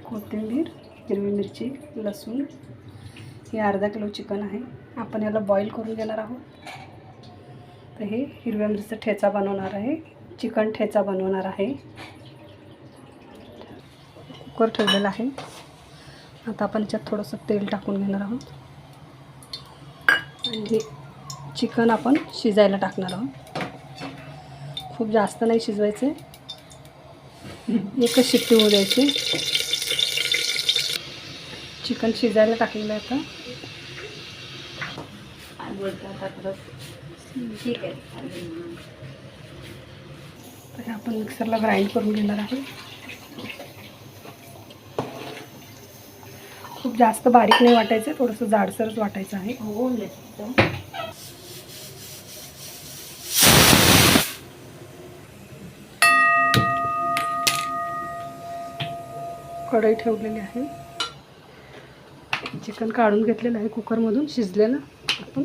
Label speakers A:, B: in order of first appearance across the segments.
A: कोथिंबीर, हिरवी मिरची, लसूण. हे अर्धा किलो चिकन आहे. आपण याला बॉईल करून घेणार आहोत. तर हे हिरव्या मिरचीचा ठेचा बनवणार आहे, चिकन ठेचा बनवणार आहे. कुकर ठेवलेला आहे. आता आपण याच्यात थोडंसं तेल टाकून घेणार आहोत आणि हे चिकन आपण शिजायला टाकणार आहोत. खूप जास्त नाही शिजवायचे, एकच शिट्टी होऊ द्यायची. चिकन शिजायला टाकलेलं आहे. आता ठीक आहे. तर आपण मिक्सरला ग्राइंड करून घेणार आहे. खूप जास्त बारीक नाही वाटायचं, थोडंसं जाडसरच वाटायचं आहे. कढई ठेवलेली आहे. चिकन काढून घेतलेलं आहे कुकरमधून शिजलेलं. आपण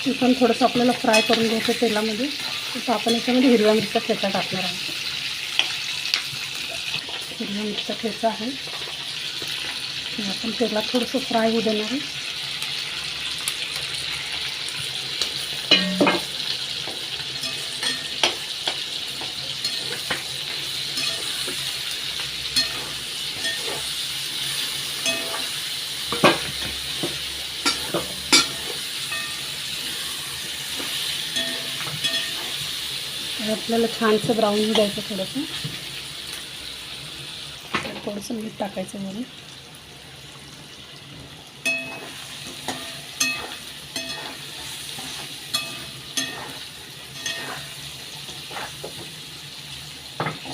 A: चिकन थोडंसं आपल्याला फ्राय करून घ्यायचं तेलामध्ये. तर आपण याच्यामध्ये हिरव्या मिरच्या ठेचा टाकणार आहोत. हिरव्या मिरचा ठेचा आहे, आपण तेलात थोडंसं फ्राय होऊ देणार आहे. आपल्याला छानसं ब्राऊन द्यायचं. थोडंसं मीठ टाकायचं म्हणून.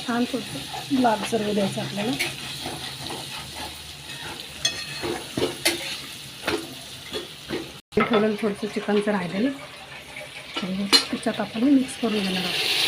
A: छान थोडंसं लालसर होऊ द्यायचं आपल्याला. ठेवलेलं थोडंसं चिकनचं राहिलेलं त्याच्यात आपण मिक्स करून घेणार आहोत.